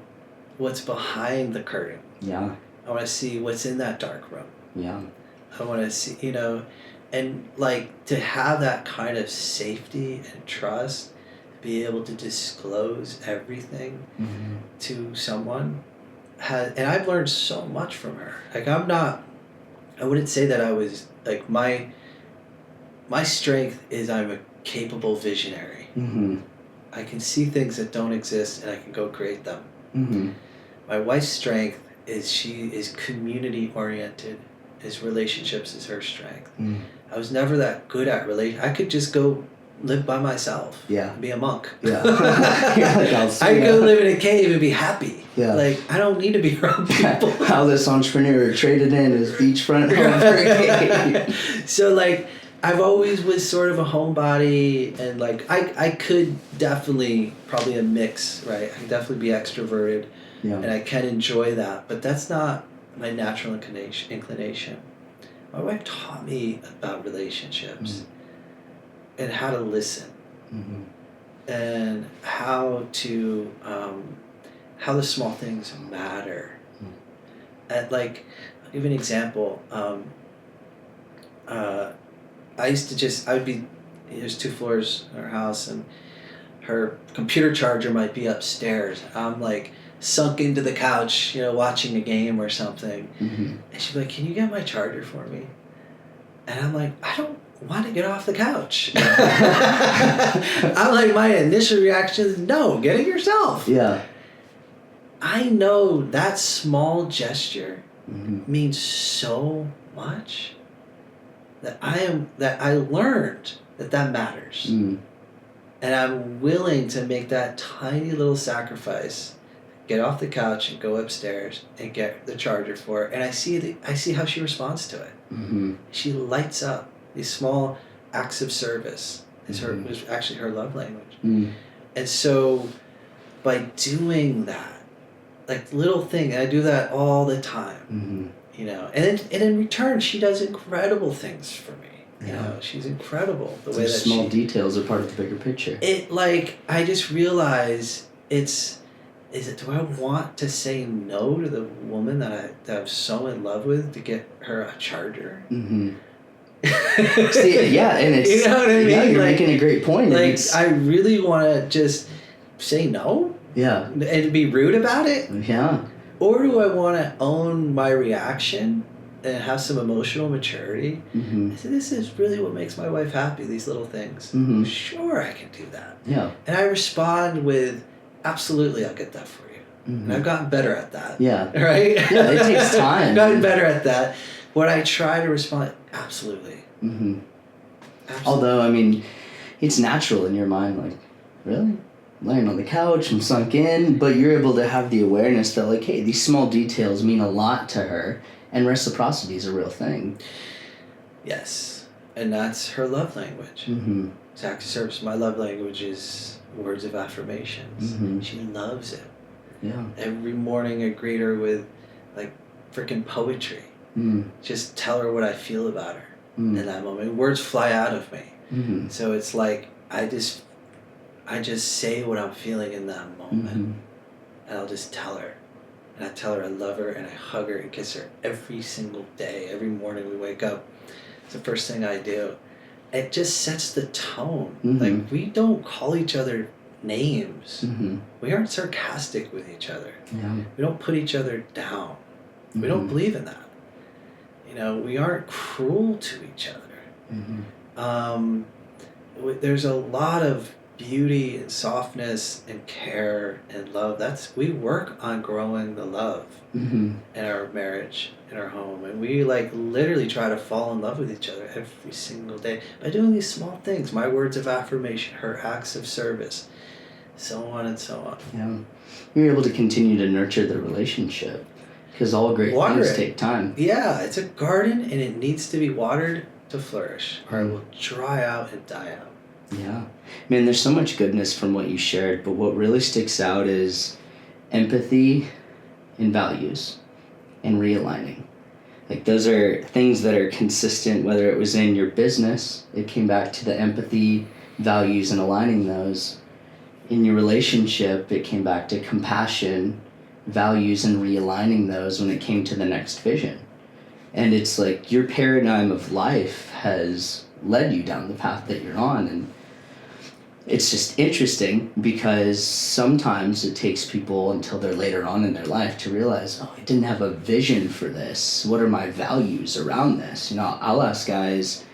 Speaker 1: what's behind the curtain.
Speaker 2: Yeah.
Speaker 1: I want to see what's in that dark room.
Speaker 2: Yeah.
Speaker 1: I want to see, and to have that kind of safety and trust, be able to disclose everything to someone, and I've learned so much from her. I wouldn't say that I was my strength is I'm a capable visionary. I can see things that don't exist and I can go create them. My wife's strength is she is community oriented. His relationships is her strength. I was never that good at I could just go live by myself. Yeah. Be a monk. Yeah. I could go live in a cave and be happy. Yeah. I don't need to be around people.
Speaker 2: How this entrepreneur traded in his beachfront home for a cave.
Speaker 1: So I've always was sort of a homebody, and I could definitely probably a mix, right? I can definitely be extroverted, and I can enjoy that, but that's not my natural inclination. My wife taught me about relationships and how to listen, and how to how the small things matter. And I'll give you an example. There's 2 floors in our house, and her computer charger might be upstairs. I'm sunk into the couch, watching a game or something. And she'd be like, can you get my charger for me? And I'm like, I don't want to get off the couch. I'm my initial reaction is, no, get it yourself. Yeah. I know that small gesture means so much. That I learned that matters. And I'm willing to make that tiny little sacrifice, get off the couch and go upstairs and get the charger for her. And I see how she responds to it. She lights up. These small acts of service is actually her love language. And so by doing that, like little thing. And I do that all the time.
Speaker 2: Mm-hmm.
Speaker 1: You know, and in return, she does incredible things for me. You
Speaker 2: Yeah.
Speaker 1: know, she's incredible. The way
Speaker 2: Those
Speaker 1: that
Speaker 2: small details are part of the bigger picture.
Speaker 1: It, like, I just realize do I want to say no to the woman that I'm so in love with to get her a charger?
Speaker 2: Mm-hmm. See, yeah, and it's,
Speaker 1: you know what I mean?
Speaker 2: Yeah, you're
Speaker 1: like,
Speaker 2: making a great point.
Speaker 1: Like, I really want to just say no
Speaker 2: yeah,
Speaker 1: and be rude about it.
Speaker 2: Yeah.
Speaker 1: Or do I want to own my reaction and have some emotional maturity?
Speaker 2: Mm-hmm.
Speaker 1: I said, this is really what makes my wife happy, these little things.
Speaker 2: Mm-hmm.
Speaker 1: Sure, I can do that.
Speaker 2: Yeah.
Speaker 1: And I respond with, absolutely, I'll get that for you.
Speaker 2: Mm-hmm.
Speaker 1: And I've gotten better at that.
Speaker 2: Yeah.
Speaker 1: Right?
Speaker 2: Yeah, it takes time.
Speaker 1: I've gotten better at that. When I try to respond, absolutely.
Speaker 2: Mm-hmm.
Speaker 1: Absolutely.
Speaker 2: Although, I mean, it's natural in your mind, like, really? I'm laying on the couch, I'm sunk in, but you're able to have the awareness that, like, hey, these small details mean a lot to her, and reciprocity is a real thing.
Speaker 1: Yes. And that's her love language.
Speaker 2: Mm-hmm.
Speaker 1: It's acts of service. My love language is words of affirmations.
Speaker 2: Mm-hmm.
Speaker 1: She loves it.
Speaker 2: Yeah.
Speaker 1: Every morning I greet her with, like, freaking poetry.
Speaker 2: Mm.
Speaker 1: Just tell her what I feel about her
Speaker 2: Mm.
Speaker 1: in that moment. Words fly out of me.
Speaker 2: Mm-hmm.
Speaker 1: So it's like I just say what I'm feeling in that moment.
Speaker 2: Mm-hmm.
Speaker 1: And I'll just tell her. And I tell her I love her and I hug her and kiss her every single day. Every morning we wake up. It's the first thing I do. It just sets the tone.
Speaker 2: Mm-hmm.
Speaker 1: Like, we don't call each other names.
Speaker 2: Mm-hmm.
Speaker 1: We aren't sarcastic with each other.
Speaker 2: Yeah.
Speaker 1: We don't put each other down.
Speaker 2: Mm-hmm.
Speaker 1: We don't believe in that. You know, we aren't cruel to each other.
Speaker 2: Mm-hmm.
Speaker 1: There's a lot of beauty and softness and care and love. We work on growing the love
Speaker 2: Mm-hmm.
Speaker 1: in our marriage, in our home, and we, like, literally try to fall in love with each other every single day by doing these small things. My words of affirmation, her acts of service, so on and so on.
Speaker 2: Yeah. You're able to continue to nurture the relationship, because all great things take time.
Speaker 1: Yeah, it's a garden and it needs to be watered to flourish, or it will dry out and die out.
Speaker 2: Yeah. Man, there's so much goodness from what you shared, but what really sticks out is empathy and values and realigning. Like, those are things that are consistent, whether it was in your business, it came back to the empathy, values, and aligning those. In your relationship, it came back to compassion, values, and realigning those when it came to the next vision. And it's like your paradigm of life has led you down the path that you're on. And it's just interesting because sometimes it takes people until they're later on in their life to realize, oh, I didn't have a vision for this. What are my values around this? You know, I'll ask guys,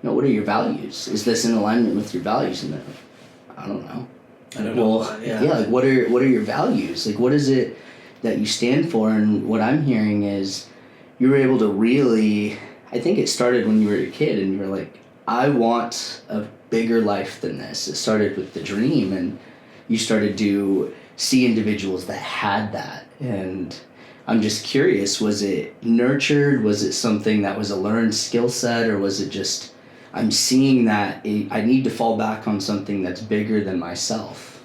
Speaker 2: you know, what are your values? Is this in alignment with your values? And they're like, I don't know.
Speaker 1: I don't know. Yeah,
Speaker 2: like, what are your values? Like, what is it that you stand for? And what I'm hearing is you were able to really, I think it started when you were a kid and you were like, I want a bigger life than this. It started with the dream, and you started to see individuals that had that. And I'm just curious, was it nurtured? Was it something that was a learned skill set? Or was it just, I'm seeing that I need to fall back on something that's bigger than myself?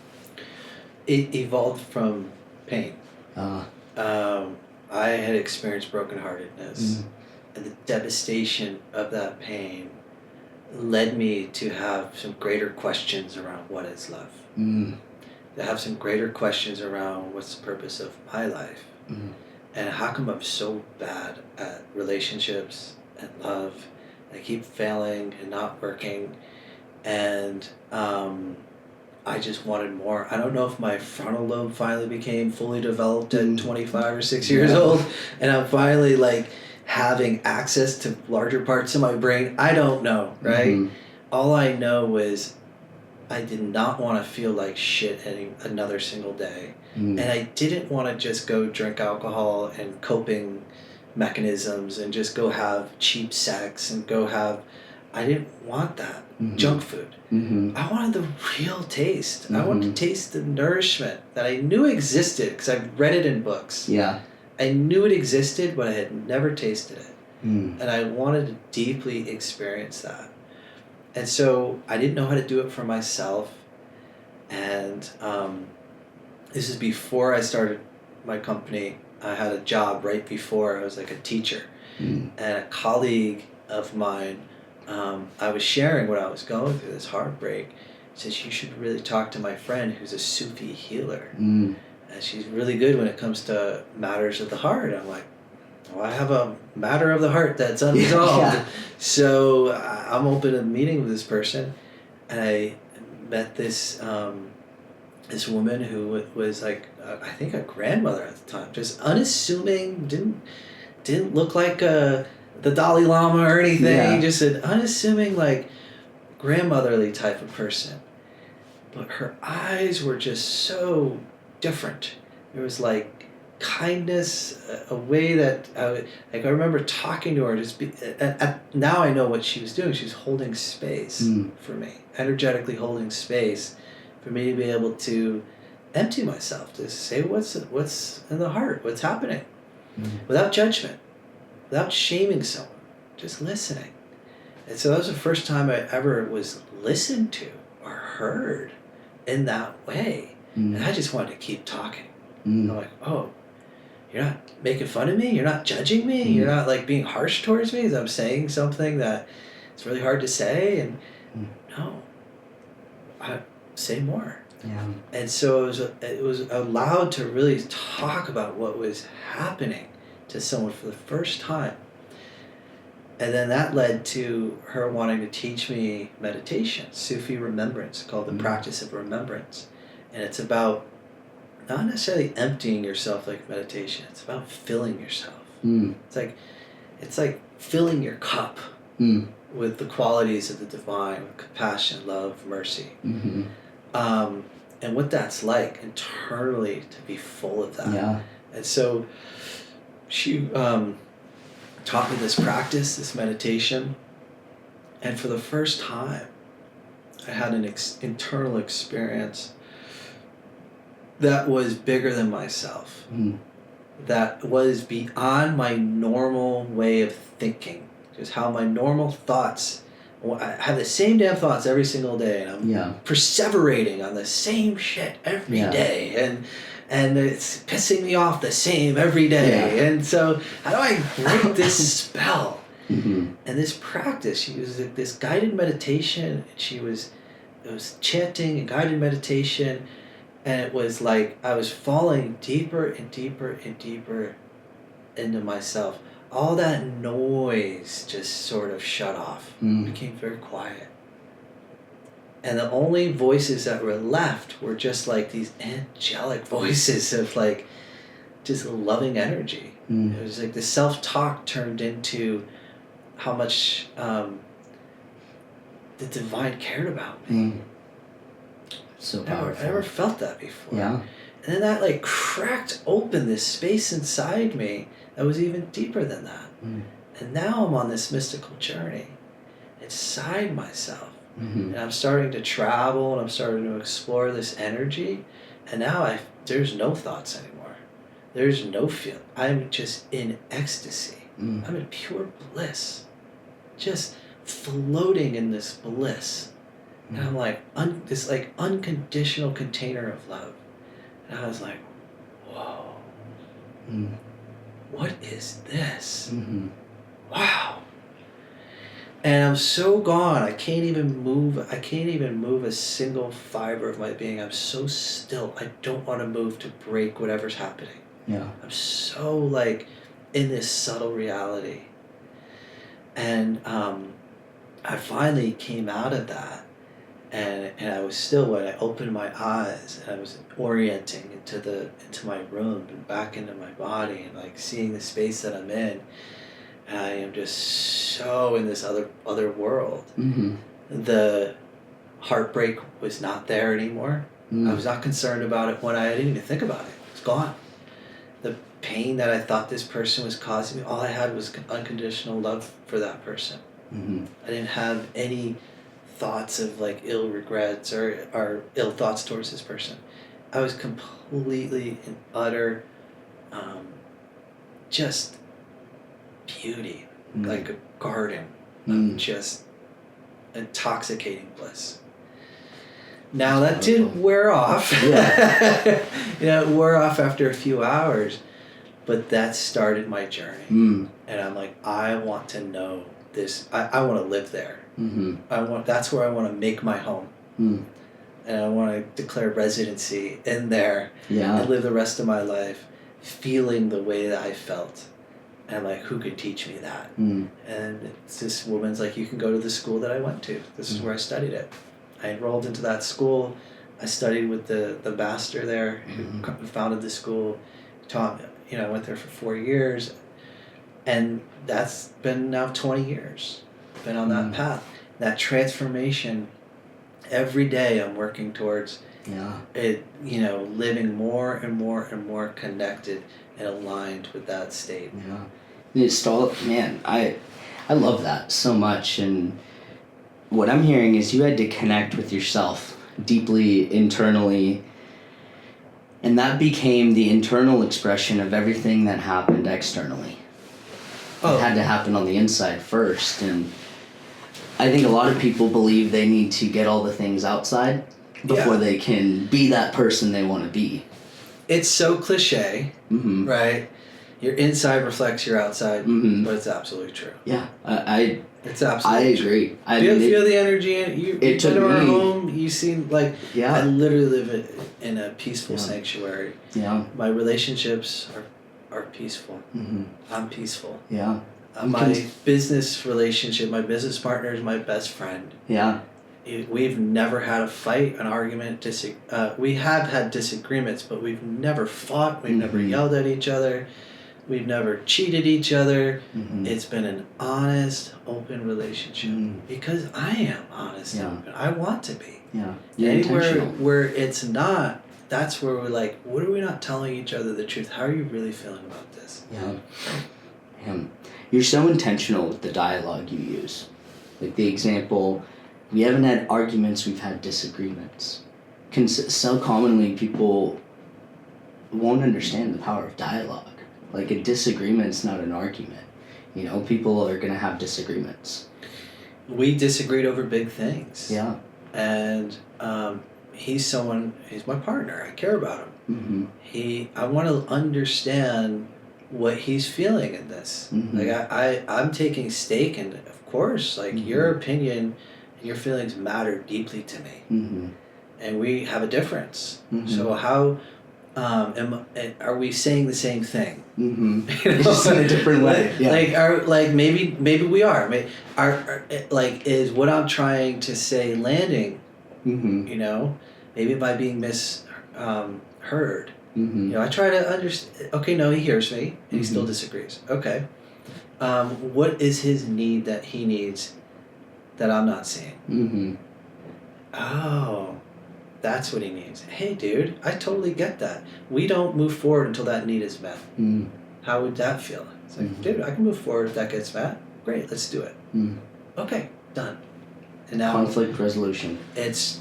Speaker 1: It evolved from pain.
Speaker 2: Uh,
Speaker 1: I had experienced brokenheartedness, and the devastation of that pain led me to have some greater questions around what is love. To have some greater questions around what's the purpose of my life, and how come I'm so bad at relationships and love. I keep failing and not working, and I just wanted more. I don't know if my frontal lobe finally became fully developed at 25 or 6 years old, and I'm finally, like, having access to larger parts of my brain. I don't know, right? All I know is I did not want to feel like shit another single day. And I didn't want to just go drink alcohol and coping mechanisms and just go have cheap sex and I didn't want that junk food. I wanted the real taste. I wanted to taste the nourishment that I knew existed because I've read it in books.
Speaker 2: Yeah.
Speaker 1: I knew it existed, but I had never tasted it. And I wanted to deeply experience that. And so I didn't know how to do it for myself. And this is before I started my company, I had a job right before. I was like a teacher. And a colleague of mine, I was sharing what I was going through, this heartbreak. Says, you should really talk to my friend who's a Sufi healer. And she's really good when it comes to matters of the heart. I'm like, well, I have a matter of the heart that's unresolved.
Speaker 2: Yeah.
Speaker 1: So I'm open to meeting with this person. And I met this this woman who was like, I think a grandmother at the time, just unassuming, didn't look like the Dalai Lama or anything, just an unassuming, like, grandmotherly type of person. But her eyes were just so different. There was like kindness, a way that I remember talking to her. Now I know what she was doing. She was holding space for me, energetically holding space for me to be able to empty myself, to say what's in the heart, what's happening, without judgment, without shaming someone, just listening. And so that was the first time I ever was listened to or heard in that way. And I just wanted to keep talking. I'm like, oh, you're not making fun of me? You're not judging me? You're not like being harsh towards me as I'm saying something that it's really hard to say? And no, I say more.
Speaker 2: Yeah.
Speaker 1: And so it was allowed to really talk about what was happening to someone for the first time. And then that led to her wanting to teach me meditation, Sufi remembrance, called the practice of remembrance. And it's about not necessarily emptying yourself like meditation. It's about filling yourself. It's like filling your cup with the qualities of the divine, with compassion, love, mercy. And what that's like internally, to be full of that.
Speaker 2: Yeah.
Speaker 1: And so she taught me this practice, this meditation, and for the first time I had an internal experience that was bigger than myself, that was beyond my normal way of thinking, just how my normal thoughts, I have the same damn thoughts every single day, and I'm perseverating on the same shit every day, and it's pissing me off the same every day. And so how do I break this spell? And this practice, she was this guided meditation. It was chanting and guided meditation, and it was like I was falling deeper and deeper and deeper into myself. All that noise just sort of shut off. It became very quiet. And the only voices that were left were just like these angelic voices of like just loving energy. It was like the self-talk turned into how much the divine cared about me.
Speaker 2: So powerful.
Speaker 1: I never felt that before.
Speaker 2: Yeah.
Speaker 1: And then that like cracked open this space inside me that was even deeper than that. And now I'm on this mystical journey inside myself. And I'm starting to travel, and I'm starting to explore this energy. And now there's no thoughts anymore. There's no feel. I'm just in ecstasy. I'm in pure bliss. Just floating in this bliss. And I'm like, this like unconditional container of love. And I was like, whoa. What is this? Wow. And I'm so gone. I can't even move a single fiber of my being. I'm so still. I don't want to move to break whatever's happening. I'm so like in this subtle reality. And I finally came out of that. And I was still, when I opened my eyes, and I was orienting into my room and back into my body, and like seeing the space that I'm in. And I am just so in this other world. The heartbreak was not there anymore. I was not concerned about it when I didn't even think about it. It's gone. The pain that I thought this person was causing me, all I had was unconditional love for that person. I didn't have any thoughts of like ill regrets or ill thoughts towards this person. I was completely in utter just beauty, like a garden of just intoxicating bliss. Now that did wear off.
Speaker 2: Yeah.
Speaker 1: It wore off after a few hours, but that started my journey. And I'm like, I want to know this. I want to live there. That's where I want to make my home. And I want to declare residency in there and live the rest of my life feeling the way that I felt. And I'm like, who could teach me that? And this woman's like, you can go to the school that I went to. This is where I studied it. I enrolled into that school. I studied with the master there who founded the school. Taught me, I went there for 4 years. And that's been now 20 years. Been on that path. That transformation, every day I'm working towards it, living more and more and more connected and aligned with that state.
Speaker 2: I love that so much. And what I'm hearing is you had to connect with yourself deeply, internally, and that became the internal expression of everything that happened externally. It had to happen on the inside first, and I think a lot of people believe they need to get all the things outside before they can be that person they want to be.
Speaker 1: It's so cliche, right? Your inside reflects your outside, but it's absolutely true.
Speaker 2: Yeah,
Speaker 1: it's absolutely
Speaker 2: true. Agree.
Speaker 1: Feel the energy in it. You took our home. You seem like I literally live in a peaceful sanctuary. Yeah, my relationships are peaceful. I'm peaceful. Yeah, my business relationship, my business partner is my best friend. Yeah. We've never had a fight, an argument. We have had disagreements, but we've never fought. We've never yelled at each other. We've never cheated each other. It's been an honest, open relationship because I am honest and open. I want to be. Yeah. Anywhere where it's not, that's where we're like, what are we not telling each other the truth? How are you really feeling about this?
Speaker 2: Yeah. You're so intentional with the dialogue you use. Like the example, we haven't had arguments, we've had disagreements. So commonly people won't understand the power of dialogue. Like a disagreement's not an argument. People are going to have disagreements.
Speaker 1: We disagreed over big things.
Speaker 2: Yeah.
Speaker 1: And he's my partner. I care about him. I want to understand what he's feeling in this. Like I'm taking stake, and of course, your opinion and your feelings matter deeply to me. And we have a difference. So how are we saying the same thing?
Speaker 2: Just in a different way. Yeah.
Speaker 1: Maybe we are. Is what I'm trying to say landing? Maybe by being misheard. I try to understand. Okay, no, he hears me, and he still disagrees. Okay, what is his need that he needs that I'm not seeing? Oh, that's what he needs. Hey, dude, I totally get that. We don't move forward until that need is met. How would that feel? It's like, dude, I can move forward if that gets met. Great, let's do it. Okay, done. And now
Speaker 2: conflict resolution.
Speaker 1: It's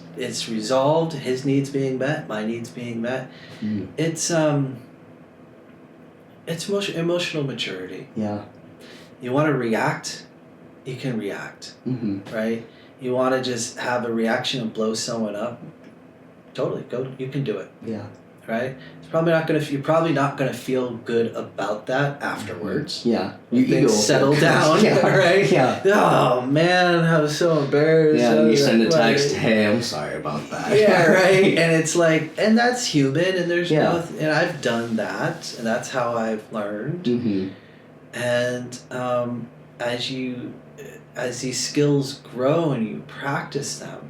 Speaker 1: resolved. His needs being met, my needs being met. It's emotional maturity. Yeah. You want to react, you can react. Right? You want to just have a reaction and blow someone up. Totally, go. You can do it. Yeah. Right. You're probably not gonna feel good about that afterwards.
Speaker 2: Yeah.
Speaker 1: You settle down. Right. Yeah. Oh man, I was so embarrassed.
Speaker 2: Yeah. You send a text. Hey, I'm sorry about that.
Speaker 1: Yeah. Right. And it's like, and that's human. And there's and I've done that, and that's how I've learned. And as these skills grow and you practice them.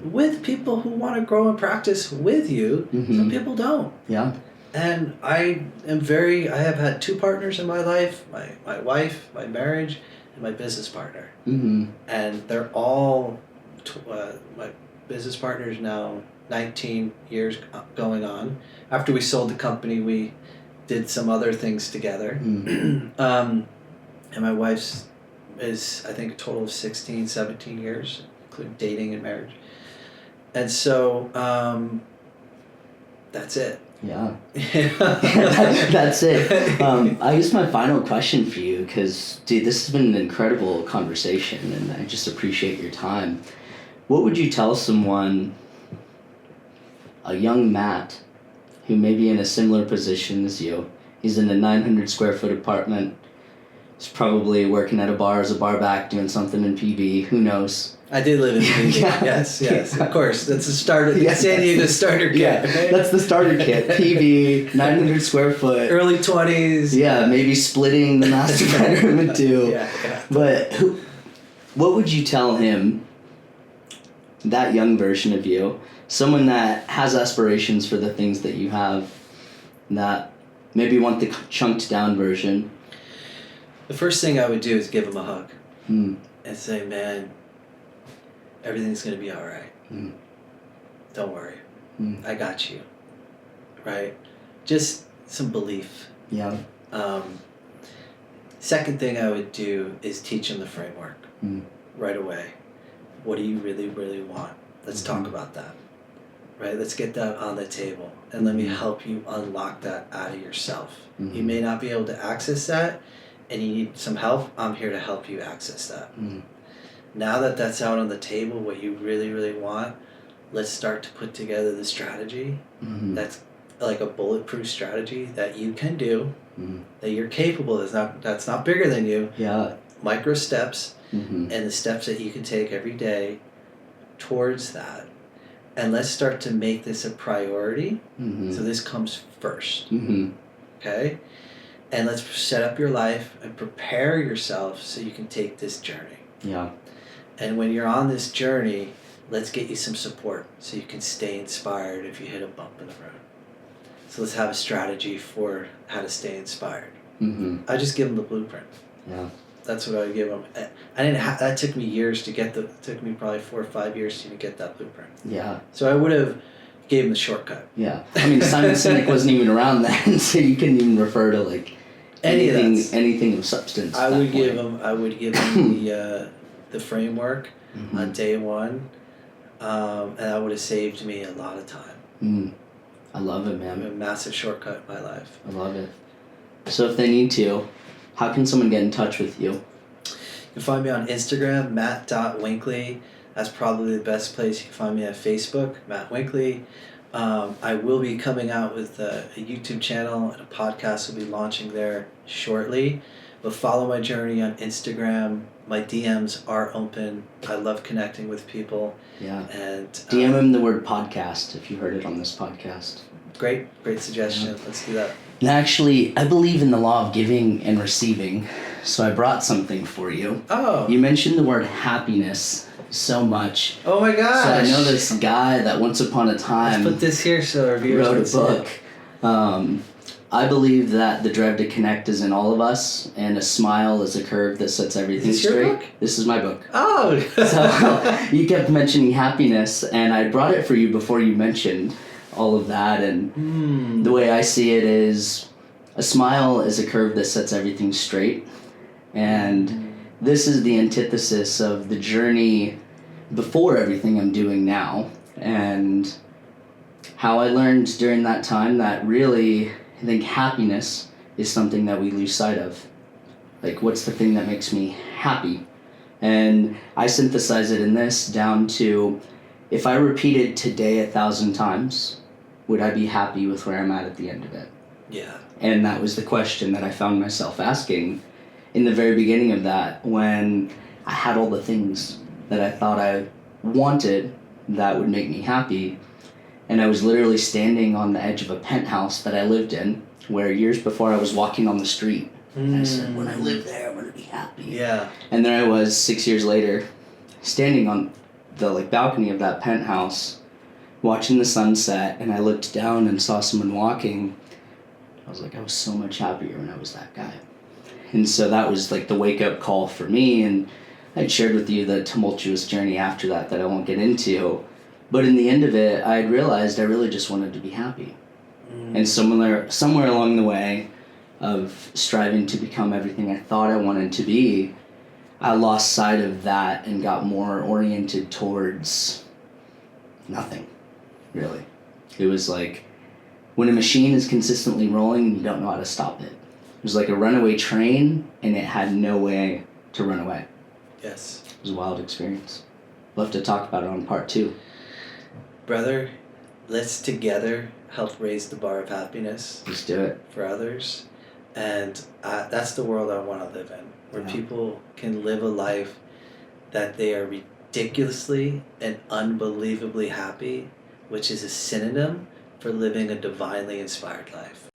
Speaker 1: With people who want to grow and practice with you, some people don't. Yeah. And I have had 2 partners in my life, my wife, my marriage, and my business partner. And they're all, my business partner's now 19 years going on. After we sold the company, we did some other things together. And my wife's is, I think, a total of 16, 17 years. Including dating and marriage. And so that's it.
Speaker 2: Yeah. That's it. I guess my final question for you, because, dude, this has been an incredible conversation, and I just appreciate your time. What would you tell someone a young Matt who may be in a similar position as you. He's in a 900 square foot apartment. He's probably working at a bar as a bar back, doing something in PB. Who knows?
Speaker 1: I did live in PB.
Speaker 2: Yeah.
Speaker 1: Yes, of course. That's the starter.
Speaker 2: Yeah,
Speaker 1: San Diego starter kit.
Speaker 2: Yeah,
Speaker 1: right?
Speaker 2: that's the starter kit. PB, 900 square foot.
Speaker 1: Early 20s.
Speaker 2: Yeah, maybe splitting the master bedroom in two.
Speaker 1: Yeah.
Speaker 2: But what would you tell him, that young version of you, someone that has aspirations for the things that you have, that maybe want the chunked down version?
Speaker 1: The first thing I would do is give him a hug
Speaker 2: Mm.
Speaker 1: and say, man, everything's going to be all right.
Speaker 2: Mm.
Speaker 1: Don't worry.
Speaker 2: Mm.
Speaker 1: I got you. Right? Just some belief.
Speaker 2: Yeah.
Speaker 1: Second thing I would do is teach him the framework right away. What do you really, really want? Let's talk about that. Right? Let's get that on the table. And let me help you unlock that out of yourself.
Speaker 2: Mm-hmm.
Speaker 1: You may not be able to access that, and you need some help. I'm here to help you access that. Now that that's out on the table, what you really, really want, let's start to put together the strategy that's like a bulletproof strategy that you can do, that you're capable of. That's not bigger than you.
Speaker 2: Yeah.
Speaker 1: Micro steps, and the steps that you can take every day towards that. And let's start to make this a priority. So this comes first. Okay? And let's set up your life and prepare yourself so you can take this journey.
Speaker 2: Yeah.
Speaker 1: And when you're on this journey, let's get you some support so you can stay inspired if you hit a bump in the road. So let's have a strategy for how to stay inspired. I just give them the blueprint.
Speaker 2: Yeah.
Speaker 1: That's what I would give them. I didn't. That took me years to get it took me probably 4 or 5 years to even get that blueprint.
Speaker 2: Yeah.
Speaker 1: So I would have gave them the shortcut.
Speaker 2: Yeah. I mean, Simon Sinek wasn't even around then, so you couldn't even refer to like anything of substance.
Speaker 1: I would give them the framework on day one, and that would have saved me a lot of time.
Speaker 2: I love it, man.
Speaker 1: A massive shortcut in my life.
Speaker 2: I love it. So if they need to, how can someone get in touch with you?
Speaker 1: You can find me on Instagram, matt.winkley. That's probably the best place. You can find me on Facebook, Matt Winkley. I will be coming out with a YouTube channel, and a podcast will be launching there shortly. But follow my journey on Instagram. My DMs are open. I love connecting with people.
Speaker 2: Yeah.
Speaker 1: And
Speaker 2: DM him the word podcast if you heard it on this podcast.
Speaker 1: Great suggestion. Yeah. Let's do that.
Speaker 2: And actually, I believe in the law of giving and receiving, so I brought something for you.
Speaker 1: Oh.
Speaker 2: You mentioned the word happiness so much.
Speaker 1: Oh my gosh.
Speaker 2: So I know this guy that once upon a time
Speaker 1: Let's put this here so our viewers
Speaker 2: wrote
Speaker 1: can
Speaker 2: a
Speaker 1: see
Speaker 2: book. I believe that the drive to connect is in all of us, and a smile is a curve that sets everything
Speaker 1: Is this
Speaker 2: straight.
Speaker 1: your book?
Speaker 2: This is my book.
Speaker 1: Oh.
Speaker 2: So you kept mentioning happiness, and I brought it for you before you mentioned all of that. And the way I see it is, a smile is a curve that sets everything straight, and this is the antithesis of the journey before everything I'm doing now, and how I learned during that time that really, I think happiness is something that we lose sight of. Like, what's the thing that makes me happy? And I synthesize it in this down to, if I repeated today 1,000 times, would I be happy with where I'm at the end of it?
Speaker 1: Yeah.
Speaker 2: And that was the question that I found myself asking in the very beginning of that, when I had all the things that I thought I wanted that would make me happy. And I was literally standing on the edge of a penthouse that I lived in, where years before I was walking on the street. And I said, when I live there, I'm going to be happy.
Speaker 1: Yeah.
Speaker 2: And there I was 6 years later, standing on the balcony of that penthouse, watching the sunset, and I looked down and saw someone walking. I was like, I was so much happier when I was that guy. And so that was like the wake-up call for me, and I'd shared with you the tumultuous journey after that I won't get into. But in the end of it, I had realized I really just wanted to be happy. And somewhere along the way of striving to become everything I thought I wanted to be, I lost sight of that and got more oriented towards nothing, really. It was like when a machine is consistently rolling and you don't know how to stop it. It was like a runaway train, and it had no way to run away.
Speaker 1: Yes.
Speaker 2: It was a wild experience. Love to talk about it on part 2.
Speaker 1: Brother, let's together help raise the bar of happiness
Speaker 2: Just do it.
Speaker 1: for others. And that's the world I want to live in, where people can live a life that they are ridiculously and unbelievably happy, which is a synonym for living a divinely inspired life.